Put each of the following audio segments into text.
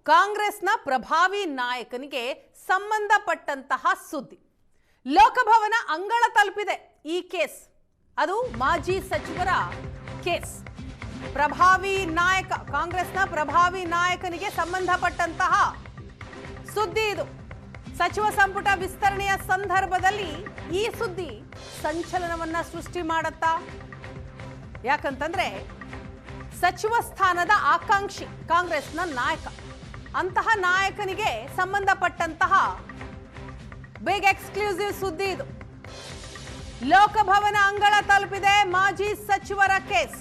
ಕಾಂಗ್ರೆಸ್ನ ಪ್ರಭಾವಿ ನಾಯಕನಿಗೆ ಸಂಬಂಧಪಟ್ಟಂತಹ ಸುದ್ದಿ. ಲೋಕಭವನ ಅಂಗಳ ತಲುಪಿದೆ ಈ ಕೇಸ್. ಅದು ಮಾಜಿ ಸಚಿವರ ಕೇಸ್. ಪ್ರಭಾವಿ ನಾಯಕ, ಕಾಂಗ್ರೆಸ್ನ ಪ್ರಭಾವಿ ನಾಯಕನಿಗೆ ಸಂಬಂಧಪಟ್ಟಂತಹ ಸುದ್ದಿ ಇದು. ಸಚಿವ ಸಂಪುಟ ವಿಸ್ತರಣೆಯ ಸಂದರ್ಭದಲ್ಲಿ ಈ ಸುದ್ದಿ ಸಂಚಲನವನ್ನ ಸೃಷ್ಟಿ ಮಾಡುತ್ತಾ? ಯಾಕಂತಂದ್ರೆ ಸಚಿವ ಸ್ಥಾನದ ಆಕಾಂಕ್ಷಿ ಕಾಂಗ್ರೆಸ್ನ ನಾಯಕ, ಅಂತಹ ನಾಯಕನಿಗೆ ಸಂಬಂಧಪಟ್ಟಂತಹ ಬಿಗ್ ಎಕ್ಸ್ಕ್ಲೂಸಿವ್ ಸುದ್ದಿ ಇದು. ಲೋಕಭವನ ಅಂಗಳ ತಲುಪಿದೆ ಮಾಜಿ ಸಚಿವರ ಕೇಸ್.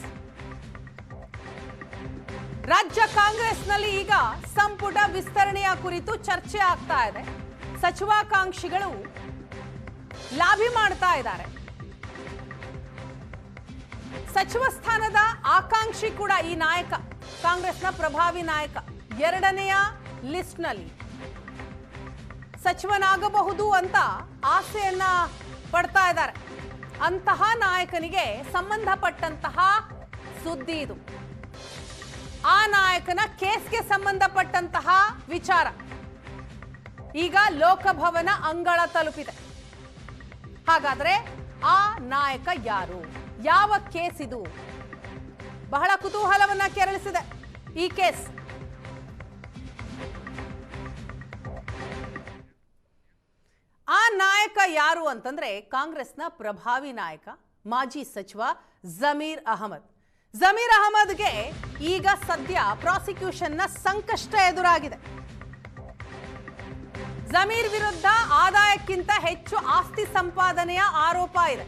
ರಾಜ್ಯ ಕಾಂಗ್ರೆಸ್ನಲ್ಲಿ ಈಗ ಸಂಪುಟ ವಿಸ್ತರಣೆಯ ಕುರಿತು ಚರ್ಚೆ ಆಗ್ತಾ ಇದೆ. ಸಚಿವಾಕಾಂಕ್ಷಿಗಳು ಲಾಬಿ ಮಾಡ್ತಾ ಇದ್ದಾರೆ. ಸಚಿವ ಸ್ಥಾನದ ಆಕಾಂಕ್ಷಿ ಕೂಡ ಈ ನಾಯಕ, ಕಾಂಗ್ರೆಸ್ನ ಪ್ರಭಾವಿ ನಾಯಕ, ಎರಡನೆಯ ಲಿಸ್ಟ್ನಲ್ಲಿ ಸಚಿವನಾಗಬಹುದು ಅಂತ ಆಸೆಯನ್ನ ಪಡ್ತಾ ಇದ್ದಾರೆ. ಅಂತಹ ನಾಯಕನಿಗೆ ಸಂಬಂಧಪಟ್ಟಂತಹ ಸುದ್ದಿ ಇದು. ಆ ನಾಯಕನ ಕೇಸ್ಗೆ ಸಂಬಂಧಪಟ್ಟಂತಹ ವಿಚಾರ ಈಗ ಲೋಕಭವನ ಅಂಗಳ ತಲುಪಿದೆ. ಹಾಗಾದ್ರೆ ಆ ನಾಯಕ ಯಾರು? ಯಾವ ಕೇಸ್ ಇದು? ಬಹಳ ಕುತೂಹಲವನ್ನ ಕೆರಳಿಸಿದೆ ಈ ಕೇಸ್. ಆ ನಾಯಕ ಯಾರು ಅಂತಂದ್ರೆ ಕಾಂಗ್ರೆಸ್ನ ಪ್ರಭಾವಿ ನಾಯಕ, ಮಾಜಿ ಸಚಿವ ಜಮೀರ್ ಅಹಮದ್. ಜಮೀರ್ ಅಹಮದ್ಗೆ ಈಗ ಸದ್ಯ ಪ್ರಾಸಿಕ್ಯೂಷನ್ನ ಸಂಕಷ್ಟ ಎದುರಾಗಿದೆ. ಜಮೀರ್ ವಿರುದ್ಧ ಆದಾಯಕ್ಕಿಂತ ಹೆಚ್ಚು ಆಸ್ತಿ ಸಂಪಾದನೆಯ ಆರೋಪ ಇದೆ.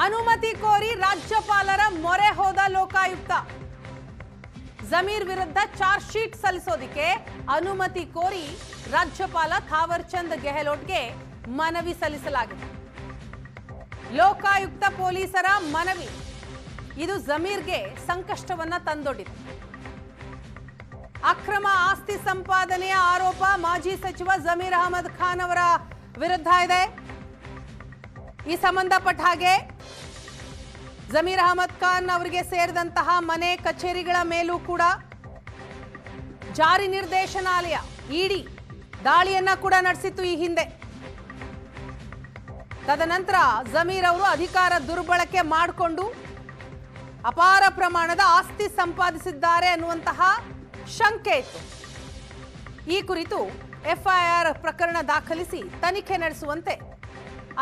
ಅನುಮತಿ ಕೋರಿ ರಾಜ್ಯಪಾಲರ ಮೊರೆ ಹೋದ ಲೋಕಾಯುಕ್ತ. ಜಮೀರ್ ವಿರುದ್ಧ ಚಾರ್ಜ್ ಶೀಟ್ ಸಲ್ಲಿಸೋದಕ್ಕೆ ಅನುಮತಿ ಕೋರಿ ರಾಜ್ಯಪಾಲ ಥಾವರ್ ಚಂದ್ ಗೆಹ್ಲೋಟ್ಗೆ ಮನವಿ ಸಲ್ಲಿಸಲಾಗಿದೆ. ಲೋಕಾಯುಕ್ತ ಪೊಲೀಸರ ಮನವಿ ಇದು ಜಮೀರ್ಗೆ ಸಂಕಷ್ಟವನ್ನ ತಂದೊಡ್ಡಿದೆ. ಅಕ್ರಮ ಆಸ್ತಿ ಸಂಪಾದನೆಯ ಆರೋಪ ಮಾಜಿ ಸಚಿವ ಜಮೀರ್ ಅಹಮದ್ ಖಾನ್ ಅವರ ವಿರುದ್ಧ ಇದೆ. ಈ ಸಂಬಂಧಪಟ್ಟ ಹಾಗೆ ಜಮೀರ್ ಅಹಮದ್ ಖಾನ್ ಅವರಿಗೆ ಸೇರಿದಂತಹ ಮನೆ ಕಚೇರಿಗಳ ಮೇಲೂ ಕೂಡ ಜಾರಿ ನಿರ್ದೇಶನಾಲಯ ಇಡಿ ದಾಳಿಯನ್ನ ಕೂಡ ನಡೆಸಿತ್ತು ಈ ಹಿಂದೆ. ತದನಂತರ ಜಮೀರ್ ಅವರು ಅಧಿಕಾರ ದುರ್ಬಳಕೆ ಮಾಡಿಕೊಂಡು ಅಪಾರ ಪ್ರಮಾಣದ ಆಸ್ತಿ ಸಂಪಾದಿಸಿದ್ದಾರೆ ಅನ್ನುವಂತಹ ಶಂಕೆ ಇತ್ತು. ಈ ಕುರಿತು ಎಫ್ಐಆರ್ ಪ್ರಕರಣ ದಾಖಲಿಸಿ ತನಿಖೆ ನಡೆಸುವಂತೆ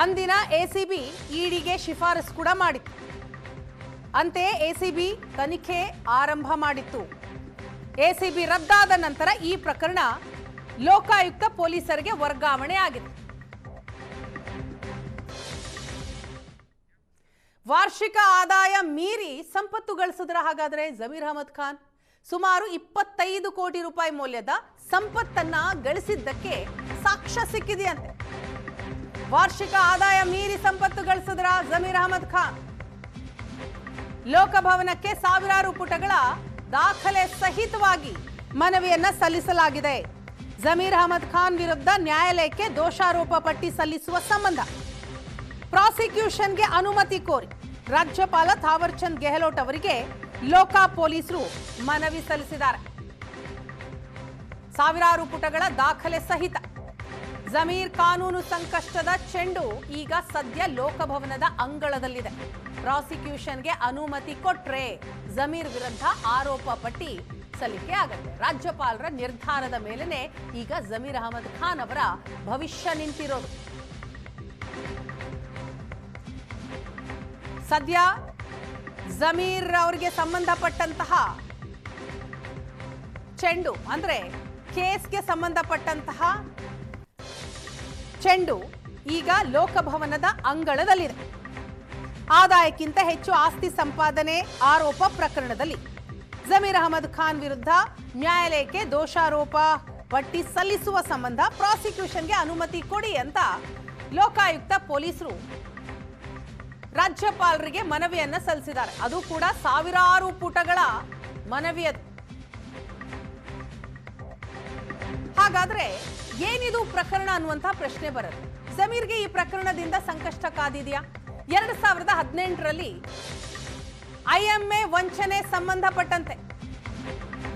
ಅಂದಿನ ಎಸಿಬಿ ಇಡಿಗೆ ಶಿಫಾರಸು ಕೂಡ ಮಾಡಿತ್ತು. ಅಂತೆಯೇ ಎಸಿಬಿ ತನಿಖೆ ಆರಂಭ ಮಾಡಿತ್ತು. ಎಸಿಬಿ ರದ್ದಾದ ನಂತರ ಈ ಪ್ರಕರಣ ಲೋಕಾಯುಕ್ತ ಪೊಲೀಸರಿಗೆ ವರ್ಗಾವಣೆ ಆಗಿದೆ. ವಾರ್ಷಿಕ ಆದಾಯ ಮೀರಿ ಸಂಪತ್ತು ಗಳಿಸಿದ್ರ ಹಾಗಾದ್ರೆ ಜಮೀರ್ ಅಹಮದ್ ಖಾನ್ ಸುಮಾರು 25 ಕೋಟಿ ರೂಪಾಯಿ ಮೌಲ್ಯದ ಸಂಪತ್ತನ್ನ ಗಳಿಸಿದ್ದಕ್ಕೆ ಸಾಕ್ಷ್ಯ ಸಿಕ್ಕಿದೆಯಂತೆ. ವಾರ್ಷಿಕ ಆದಾಯ ಮೀರಿ ಸಂಪತ್ತು ಗಳಿಸಿದ್ರ ಜಮೀರ್ ಅಹಮದ್ ಖಾನ್. ಲೋಕಭವನಕ್ಕೆ ಸಾವಿರಾರು ಪುಟಗಳ ದಾಖಲೆ ಸಹಿತವಾಗಿ ಮನವಿಯನ್ನ ಸಲ್ಲಿಸಲಾಗಿದೆ. ಜಮೀರ್ ಅಹಮದ್ ಖಾನ್ ವಿರುದ್ಧ ನ್ಯಾಯಾಲಯಕ್ಕೆ ದೋಷಾರೋಪ ಪಟ್ಟಿ ಸಲ್ಲಿಸುವ ಸಂಬಂಧ ಪ್ರಾಸಿಕ್ಯೂಷನ್ಗೆ ಅನುಮತಿ ಕೋರಿ ರಾಜ್ಯಪಾಲ ಥಾವರ್ ಚಂದ್ ಗೆಹ್ಲೋಟ್ ಅವರಿಗೆ ಲೋಕ ಪೊಲೀಸರು ಮನವಿ ಸಲ್ಲಿಸಿದ್ದಾರೆ. ಸಾವಿರಾರು ಪುಟಗಳ ದಾಖಲೆ ಸಹಿತ ಜಮೀರ್ ಕಾನೂನು ಸಂಕಷ್ಟದ ಚೆಂಡು ಈಗ ಸದ್ಯ ಲೋಕಭವನದ ಅಂಗಳದಲ್ಲಿದೆ. ಪ್ರಾಸಿಕ್ಯೂಷನ್ಗೆ ಅನುಮತಿ ಕೊಟ್ರೆ ಜಮೀರ್ ವಿರುದ್ಧ ಆರೋಪ ಪಟ್ಟಿ ಸಲ್ಲಿಕೆ ಆಗುತ್ತೆ. ರಾಜ್ಯಪಾಲರ ನಿರ್ಧಾರದ ಮೇಲೆನೆ ಈಗ ಜಮೀರ್ ಅಹಮದ್ ಖಾನ್ ಅವರ ಭವಿಷ್ಯ ನಿಂತಿರೋದು. ಸದ್ಯ ಜಮೀರ್ ಅವರಿಗೆ ಸಂಬಂಧಪಟ್ಟಂತಹ ಚೆಂಡು ಅಂದ್ರೆ ಕೇಸ್ಗೆ ಸಂಬಂಧಪಟ್ಟಂತಹ ಚೆಂಡು ಈಗ ಲೋಕಭವನದ ಅಂಗಳದಲ್ಲಿದೆ. ಆದಾಯಕ್ಕಿಂತ ಹೆಚ್ಚು ಆಸ್ತಿ ಸಂಪಾದನೆ ಆರೋಪ ಪ್ರಕರಣದಲ್ಲಿ ಜಮೀರ್ ಅಹಮದ್ ಖಾನ್ ವಿರುದ್ಧ ನ್ಯಾಯಾಲಯಕ್ಕೆ ದೋಷಾರೋಪ ಪಟ್ಟಿ ಸಲ್ಲಿಸುವ ಸಂಬಂಧ ಪ್ರಾಸಿಕ್ಯೂಷನ್ಗೆ ಅನುಮತಿ ಕೊಡಿ ಅಂತ ಲೋಕಾಯುಕ್ತ ಪೊಲೀಸರು ರಾಜ್ಯಪಾಲರಿಗೆ ಮನವಿಯನ್ನ ಸಲ್ಲಿಸಿದ್ದಾರೆ. ಅದು ಕೂಡ ಸಾವಿರಾರು ಪುಟಗಳ ಮನವಿ ಅದು. ಹಾಗಾದ್ರೆ ಏನಿದು ಪ್ರಕರಣ ಅನ್ನುವಂತಹ ಪ್ರಶ್ನೆ ಬರುತ್ತೆ. ಜಮೀರ್ಗೆ ಈ ಪ್ರಕರಣದಿಂದ ಸಂಕಷ್ಟ ಕಾದಿದೆಯಾ? 2018ರಲ್ಲಿ ಐಎಂಎ ವಂಚನೆ ಸಂಬಂಧಪಟ್ಟಂತೆ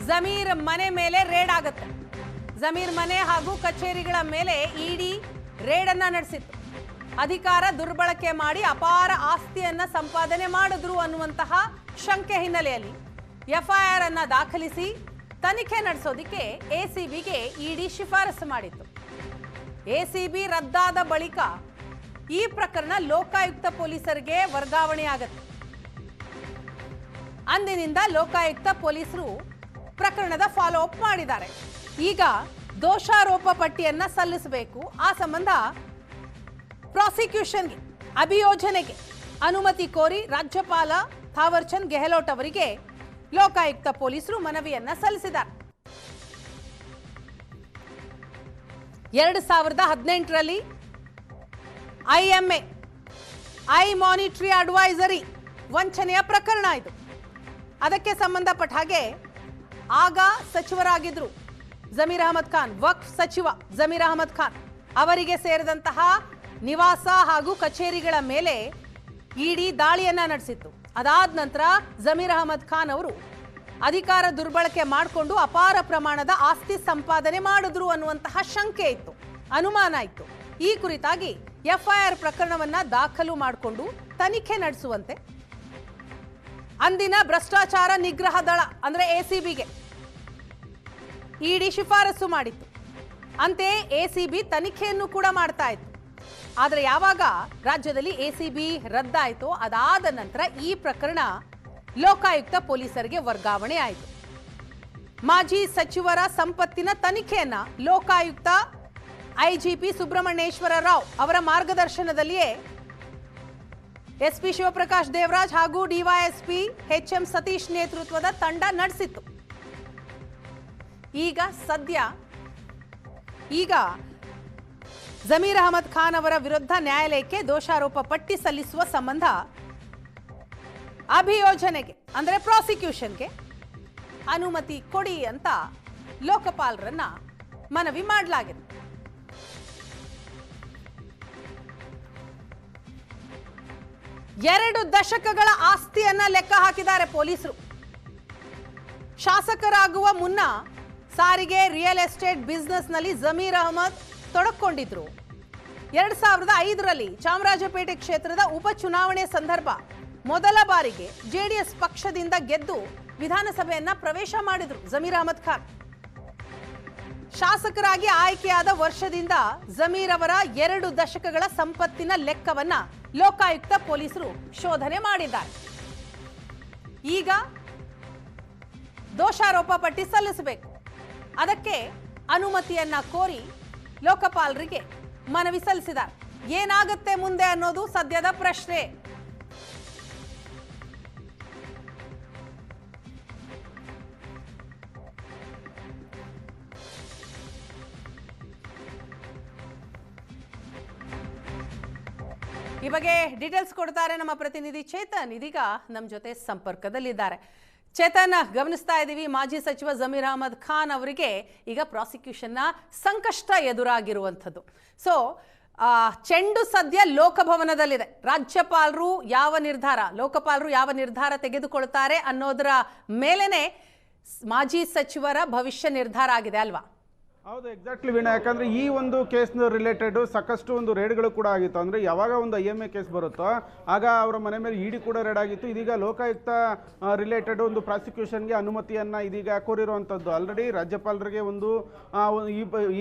ಜಮೀರ್ ಮನೆ ಮೇಲೆ ರೇಡ್ ಆಗುತ್ತೆ. ಜಮೀರ್ ಮನೆ ಹಾಗೂ ಕಚೇರಿಗಳ ಮೇಲೆ ಇಡಿ ರೇಡ್ ಅನ್ನ ನಡೆಸಿತ್ತು. ಅಧಿಕಾರ ದುರ್ಬಳಕೆ ಮಾಡಿ ಅಪಾರ ಆಸ್ತಿಯನ್ನ ಸಂಪಾದನೆ ಮಾಡಿದ್ರು ಅನ್ನುವಂತಹ ಶಂಕೆ ಹಿನ್ನೆಲೆಯಲ್ಲಿ ಎಫ್ಐಆರ್ ಅನ್ನ ದಾಖಲಿಸಿ ತನಿಖೆ ನಡೆಸೋದಿಕ್ಕೆ ಎಸಿಬಿಗೆ ಇಡಿ ಶಿಫಾರಸು ಮಾಡಿತ್ತು. ಎಸಿಬಿ ರದ್ದಾದ ಬಳಿಕ ಈ ಪ್ರಕರಣ ಲೋಕಾಯುಕ್ತ ಪೊಲೀಸರಿಗೆ ವರ್ಗಾವಣೆಯಾಗುತ್ತೆ. ಅಂದಿನಿಂದ ಲೋಕಾಯುಕ್ತ ಪೊಲೀಸರು ಪ್ರಕರಣದ ಫಾಲೋ ಅಪ್ ಮಾಡಿದ್ದಾರೆ. ಈಗ ದೋಷಾರೋಪ ಪಟ್ಟಿಯನ್ನ ಸಲ್ಲಿಸಬೇಕು. ಆ ಸಂಬಂಧ ಪ್ರಾಸಿಕ್ಯೂಷನ್ಗೆ ಅಭಿಯೋಜನೆಗೆ ಅನುಮತಿ ಕೋರಿ ರಾಜ್ಯಪಾಲ ಥಾವರ್ ಚಂದ್ ಗೆಹ್ಲೋಟ್ ಅವರಿಗೆ ಲೋಕಾಯುಕ್ತ ಪೊಲೀಸರು ಮನವಿಯನ್ನ ಸಲ್ಲಿಸಿದ್ದಾರೆ. 2018ರಲ್ಲಿ IMA ಐ ಮಾನಿಟರಿ ಅಡ್ವೈಸರಿ ವಂಚನೆಯ ಪ್ರಕರಣ ಇದು. ಅದಕ್ಕೆ ಸಂಬಂಧಪಟ್ಟ ಹಾಗೆ ಆಗ ಸಚಿವರಾಗಿದ್ರು ಜಮೀರ್ ಅಹಮದ್ ಖಾನ್, ವಕ್ಫ್ ಸಚಿವ ಜಮೀರ್ ಅಹಮದ್ ಖಾನ್ ಅವರಿಗೆ ಸೇರಿದಂತಹ ನಿವಾಸ ಹಾಗೂ ಕಚೇರಿಗಳ ಮೇಲೆ ಇಡಿ ದಾಳಿಯನ್ನ ನಡೆಸಿತ್ತು. ಅದಾದ ನಂತರ ಜಮೀರ್ ಅಹಮದ್ ಖಾನ್ ಅವರು ಅಧಿಕಾರ ದುರ್ಬಳಕೆ ಮಾಡಿಕೊಂಡು ಅಪಾರ ಪ್ರಮಾಣದ ಆಸ್ತಿ ಸಂಪಾದನೆ ಮಾಡಿದ್ರು ಅನ್ನುವಂತಹ ಶಂಕೆ ಇತ್ತು, ಅನುಮಾನ ಇತ್ತು. ಈ ಕುರಿತಾಗಿ ಎಫ್ಐಆರ್ ಪ್ರಕರಣವನ್ನ ದಾಖಲು ಮಾಡಿಕೊಂಡು ತನಿಖೆ ನಡೆಸುವಂತೆ ಅಂದಿನ ಭ್ರಷ್ಟಾಚಾರ ನಿಗ್ರಹ ದಳ ಅಂದ್ರೆ ಎಸಿಬಿಗೆ ಇಡಿ ಶಿಫಾರಸು ಮಾಡಿತ್ತು. ಅಂತೆಯೇ ಎಸಿಬಿ ತನಿಖೆಯನ್ನು ಕೂಡ ಮಾಡ್ತಾ ಇತ್ತು. ಆದರೆ ಯಾವಾಗ ರಾಜ್ಯದಲ್ಲಿ ಎಸಿಬಿ ರದ್ದಾಯಿತೋ ಅದಾದ ನಂತರ ಈ ಪ್ರಕರಣ ಲೋಕಾಯುಕ್ತ ಪೊಲೀಸರಿಗೆ ವರ್ಗಾವಣೆ ಆಯಿತು. ಮಾಜಿ ಸಚಿವರ ಸಂಪತ್ತಿನ ತನಿಖೆಯನ್ನ ಲೋಕಾಯುಕ್ತ ಐಜಿಪಿ ಸುಬ್ರಹ್ಮಣ್ಯೇಶ್ವರ ರಾವ್ ಅವರ ಮಾರ್ಗದರ್ಶನದಲ್ಲಿಯೇ ಎಸ್ಪಿ ಶಿವಪ್ರಕಾಶ್ ದೇವರಾಜ್ ಹಾಗೂ ಡಿವೈಎಸ್ಪಿ HM ಸತೀಶ್ ನೇತೃತ್ವದ ತಂಡ ನಡೆಸಿತ್ತು. ಈಗ ಜಮೀರ್ ಅಹಮದ್ ಖಾನ್ ಅವರ ವಿರುದ್ಧ ನ್ಯಾಯಾಲಯಕ್ಕೆ ದೋಷಾರೋಪ ಪಟ್ಟಿ ಸಲ್ಲಿಸುವ ಸಂಬಂಧ ಅಭಿಯೋಜನೆಗೆ ಅಂದ್ರೆ ಪ್ರಾಸಿಕ್ಯೂಷನ್ಗೆ ಅನುಮತಿ ಕೊಡಿ ಅಂತ ಲೋಕಪಾಲರನ್ನ ಮನವಿ ಮಾಡಲಾಗಿದೆ. ಎರಡು ದಶಕಗಳ ಆಸ್ತಿಯನ್ನ ಲೆಕ್ಕ ಹಾಕಿದ್ದಾರೆ ಪೊಲೀಸರು. ಶಾಸಕರಾಗುವ ಮುನ್ನ ಸಾರಿಗೆ, ರಿಯಲ್ ಎಸ್ಟೇಟ್ ಬಿಸ್ನೆಸ್ ನಲ್ಲಿ ಜಮೀರ್ ಅಹಮದ್ ತೊಡಕೊಂಡಿದ್ರು. 2005ರಲ್ಲಿ ಚಾಮರಾಜಪೇಟೆ ಕ್ಷೇತ್ರದ ಉಪಚುನಾವಣೆ ಸಂದರ್ಭ ಮೊದಲ ಬಾರಿಗೆ ಜೆಡಿಎಸ್ ಪಕ್ಷದಿಂದ ಗೆದ್ದು ವಿಧಾನಸಭೆಯನ್ನ ಪ್ರವೇಶ ಮಾಡಿದ್ರು ಜಮೀರ್ ಅಹಮದ್ ಖಾನ್. ಶಾಸಕರಾಗಿ ಆಯ್ಕೆಯಾದ ವರ್ಷದಿಂದ ಜಮೀರ್ ಅವರ 2 ದಶಕಗಳ ಸಂಪತ್ತಿನ ಲೆಕ್ಕವನ್ನ ಲೋಕಾಯುಕ್ತ ಪೊಲೀಸರು ಶೋಧನೆ ಮಾಡಿದ್ದಾರೆ. ಈಗ ದೋಷಾರೋಪ ಪಟ್ಟಿ ಸಲ್ಲಿಸಬೇಕು. ಅದಕ್ಕೆ ಅನುಮತಿಯನ್ನ ಕೋರಿ ಲೋಕಪಾಲರಿಗೆ ಮನವಿ ಸಲ್ಲಿಸಿದ್ದಾರೆ. ಏನಾಗುತ್ತೆ ಮುಂದೆ ಅನ್ನೋದು ಸದ್ಯದ ಪ್ರಶ್ನೆ. ಈ ಬಗ್ಗೆ ಡೀಟೇಲ್ಸ್ ಕೊಡ್ತಾರೆ ನಮ್ಮ ಪ್ರತಿನಿಧಿ ಚೇತನ್. ಇದೀಗ ನಮ್ಮ ಜೊತೆ ಸಂಪರ್ಕದಲ್ಲಿದ್ದಾರೆ. ಚೇತನ್, ಗಮನಿಸ್ತಾ ಇದ್ದೀವಿ ಮಾಜಿ ಸಚಿವ ಜಮೀರ್ ಅಹಮದ್ ಖಾನ್ ಅವರಿಗೆ ಈಗ ಪ್ರಾಸಿಕ್ಯೂಷನ್ನ ಸಂಕಷ್ಟ ಎದುರಾಗಿರುವಂಥದ್ದು. ಸೊ ಚೆಂಡು ಸದ್ಯ ಲೋಕಭವನದಲ್ಲಿದೆ. ಲೋಕಪಾಲರು ಯಾವ ನಿರ್ಧಾರ ತೆಗೆದುಕೊಳ್ತಾರೆ ಅನ್ನೋದರ ಮೇಲೇನೆ ಮಾಜಿ ಸಚಿವರ ಭವಿಷ್ಯ ನಿರ್ಧಾರ ಆಗಿದೆ ಅಲ್ವಾ? ಹೌದು, ಎಕ್ಸಾಕ್ಟ್ಲಿ ವೀಣಾ. ಯಾಕಂದರೆ ಈ ಒಂದು ಕೇಸ್ನ ರಿಲೇಟೆಡ್ ಸಾಕಷ್ಟು ಒಂದು ರೇಡ್ಗಳು ಕೂಡ ಆಗಿತ್ತು. ಅಂದರೆ ಯಾವಾಗ ಒಂದು IMA ಕೇಸ್ ಬರುತ್ತೋ ಆಗ ಅವರ ಮನೆ ಮೇಲೆ ಇಡಿ ಕೂಡ ರೇಡ್ ಆಗಿತ್ತು. ಇದೀಗ ಲೋಕಾಯುಕ್ತ ರಿಲೇಟೆಡ್ ಒಂದು ಪ್ರಾಸಿಕ್ಯೂಷನ್ಗೆ ಅನುಮತಿಯನ್ನು ಇದೀಗ ಕೋರಿರುವಂಥದ್ದು. ಆಲ್ರೆಡಿ ರಾಜ್ಯಪಾಲರಿಗೆ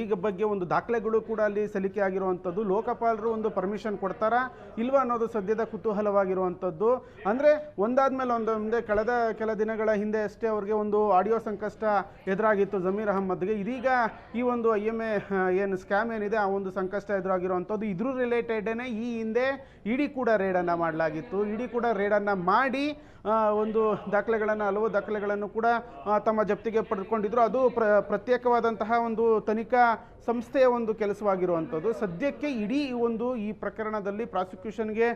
ಈ ಬಗ್ಗೆ ಒಂದು ದಾಖಲೆಗಳು ಕೂಡ ಅಲ್ಲಿ ಸಲ್ಲಿಕೆ ಆಗಿರುವಂಥದ್ದು. ಲೋಕಪಾಲರು ಒಂದು ಪರ್ಮಿಷನ್ ಕೊಡ್ತಾರಾ ಇಲ್ವಾ ಅನ್ನೋದು ಸದ್ಯದ ಕುತೂಹಲವಾಗಿರುವಂಥದ್ದು. ಅಂದರೆ ಒಂದಾದ್ಮೇಲೆ ಮುಂದೆ ಕಳೆದ ಕೆಲ ದಿನಗಳ ಹಿಂದೆ ಅಷ್ಟೇ ಅವರಿಗೆ ಒಂದು ಆಡಿಯೋ ಸಂಕಷ್ಟ ಎದುರಾಗಿತ್ತು ಜಮೀರ್ ಅಹಮದ್ಗೆ. ಇದೀಗ ಈ ಒಂದು IMA ಏನು ಸ್ಕ್ಯಾಮ್ ಏನಿದೆ ಆ ಒಂದು ಸಂಕಷ್ಟ ಎದುರಾಗಿರುವಂಥದ್ದು. ಇದ್ರ ರಿಲೇಟೆಡೇ ಈ ಹಿಂದೆ ಇಡಿ ಕೂಡ ರೇಡನ್ನು ಮಾಡಲಾಗಿತ್ತು. ಇಡಿ ಕೂಡ ರೇಡನ್ನು ಮಾಡಿ ಒಂದು ಹಲವು ದಾಖಲೆಗಳನ್ನು ಕೂಡ ತಮ್ಮ ಜಪ್ತಿಗೆ ಪಡೆದುಕೊಂಡಿದ್ರು. ಅದು ಪ್ರತ್ಯೇಕವಾದಂತಹ ಒಂದು ತನಿಖಾ ಸಂಸ್ಥೆಯ ಒಂದು ಕೆಲಸವಾಗಿರುವಂಥದ್ದು. ಸದ್ಯಕ್ಕೆ ಈ ಪ್ರಕರಣದಲ್ಲಿ ಪ್ರಾಸಿಕ್ಯೂಷನ್ಗೆ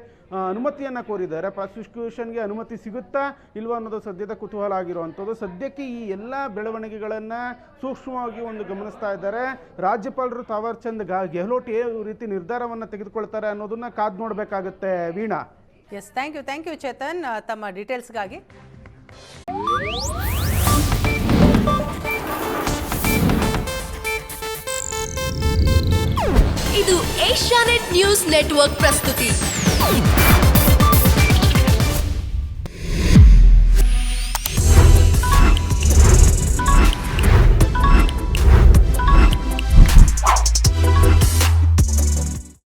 ಅನುಮತಿಯನ್ನು ಕೋರಿದ್ದಾರೆ. ಪ್ರಾಸಿಕ್ಯೂಷನ್ಗೆ ಅನುಮತಿ ಸಿಗುತ್ತಾ ಇಲ್ವಾ ಅನ್ನೋದು ಸದ್ಯದ ಕುತೂಹಲ ಆಗಿರುವಂಥದ್ದು. ಸದ್ಯಕ್ಕೆ ಈ ಎಲ್ಲ ಬೆಳವಣಿಗೆಗಳನ್ನು ಸೂಕ್ಷ್ಮವಾಗಿ ಒಂದು ಗಮನಿಸ್ತಾ ಇದ್ದಾರೆ ರಾಜ್ಯಪಾಲರು. ಥಾವರ್ ಚಂದ್ ಗೆಹ್ಲೋಟ್ ಯಾವ ರೀತಿ ನಿರ್ಧಾರವನ್ನು ತೆಗೆದುಕೊಳ್ತಾರೆ ಅನ್ನೋದನ್ನ ಕಾದು ನೋಡಬೇಕಾಗುತ್ತೆ Veena. Yes, thank you Chetan ತಮ್ಮ ಡೀಟೇಲ್ಸ್ಗಾಗಿ. ಇದು ಏಷ್ಯಾನೆಟ್ ನ್ಯೂಸ್ ನೆಟ್ವರ್ಕ್ ಪ್ರಸ್ತುತಿ.